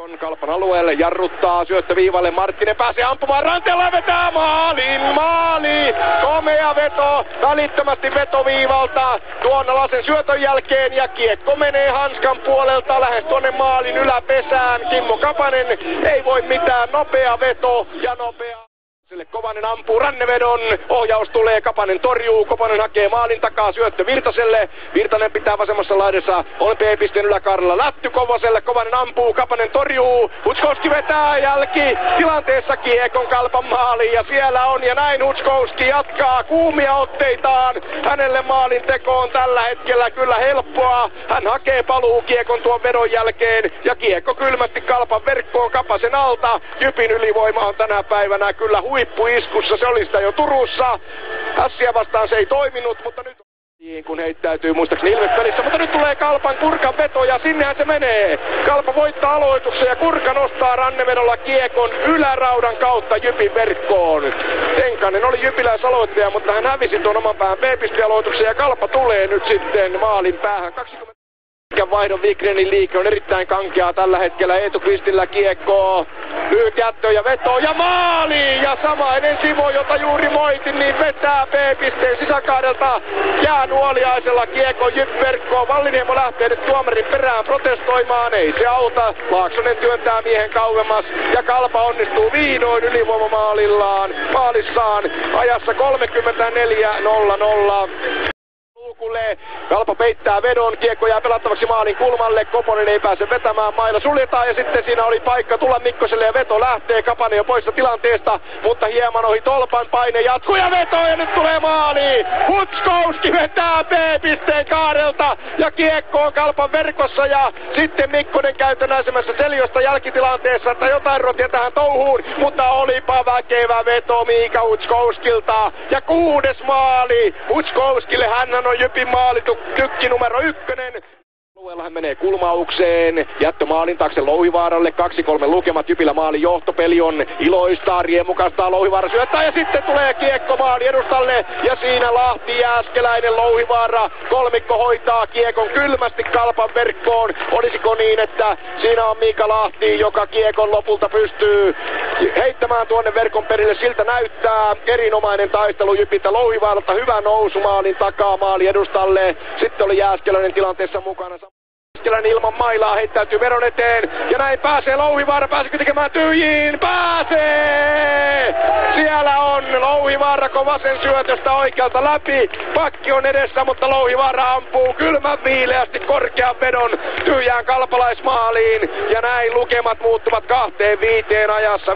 Kiekon Kalpan alueelle, jarruttaa, syöttö viivalle, Marttinen pääsee ampumaan, Ranteella vetää maali! Komea veto, välittömästi vetoviivalta tuon Lasen syötön jälkeen ja kiekko menee hanskan puolelta lähes tuonne maalin yläpesään. Kimmo Kapanen ei voi mitään, nopea veto ja nopea. Kovanen ampuu rannevedon, ohjaus tulee, Kapanen torjuu, Koponen hakee maalin takaa, syöttö Virtaselle, Virtanen pitää vasemmassa laidassa, on P-pisteen yläkaarella, lätty Kovoselle, Kovanen ampuu, Kapanen torjuu, Hutskowski vetää jälki, tilanteessa Kiekon Kalpan maali ja siellä on ja näin Hutskowski jatkaa kuumia otteitaan, hänelle maalin teko on tällä hetkellä kyllä helppoa, hän hakee paluu Kiekon tuon vedon jälkeen ja Kiekko kylmästi Kalpan verkkoon Kapasen alta, Jypin ylivoima on tänä päivänä kyllä huippuiskussa, se oli sitä jo Turussa. Ässiä vastaan se ei toiminut, mutta nyt kun heittäytyy muistaakseni Ilves-pelissä, mutta nyt tulee Kalpan Kurkan veto ja sinnehän se menee. Kalpa voittaa aloituksen ja Kurka nostaa rannevedolla Kiekon yläraudan kautta Jypin verkkoon. Tenkanen oli jypiläisaloittaja, mutta hän hävisi tuon oman päähän B-pistealoituksen ja Kalpa tulee nyt sitten maalin päähän. 20 vaihdon Wikgrenin liike on erittäin kankeaa tällä hetkellä. Eetu Kristillä kiekko, lyhyt jättö ja veto ja maali! Ja samainen Simo, jota juuri moitin, niin vetää B-pisteen sisäkaadelta Jäänuoliaisella kiekon Jyp-verkkoon. Valliniemo lähtee nyt tuomarin perään protestoimaan, ei se auta. Laaksonen työntää miehen kauemmas ja Kalpa onnistuu vihdoin ylivoimamaalissaan ajassa 34-0-0. Kalpa peittää vedon, kiekko jää pelattavaksi maalin kulmalle, Koponen ei pääse vetämään, mailla suljetaan ja sitten siinä oli paikka tulla Mikkoselle ja veto lähtee, Kapanen jo poissa tilanteesta, mutta hieman ohi tolpan, paine jatkuu ja veto ja nyt tulee maali! Hutskowski vetää B-pisteen kaarelta ja kiekko on Kalpan verkossa ja sitten Mikkonen käytönäisemässä Seljosta jälkitilanteessa, että jotain rotia tähän touhuun, mutta olipa väkevä veto Miika Hutskowskilta ja 6. maali Hutskowskille, hänhän on Jypin maalitykki numero 1. Alueella hän menee kulmaukseen, jättö maalin taakse Louhivaaralle, 2-3 lukemat, Jypillä maalin johtopeli on iloistaa, riemukastaa, Louhivaara syöttää ja sitten tulee kiekko maali edustalle ja siinä Lahti, Jääskeläinen, Louhivaara, kolmikko hoitaa kiekon kylmästi Kalpan verkkoon. Olisiko niin, että siinä on Miika Lahti, joka kiekon lopulta pystyy heittämään tuonne verkon perille, siltä näyttää erinomainen taistelu Jypiltä Louhivaaralta, hyvä nousu maalin takaa maali edustalle, sitten oli Jääskeläinen tilanteessa mukana. Jääskeläinen ilman mailaa heittäytyy veron eteen ja näin pääsee Louhivaara, pääsekö tekemään tyhjiin? Pääsee! Siellä on Louhivaara vasen syötöstä oikealta läpi, pakki on edessä, mutta Louhivaara ampuu kylmän viileästi korkean vedon tyhjään kalpalaismaaliin ja näin lukemat muuttuvat 2-5 ajassa 59-54.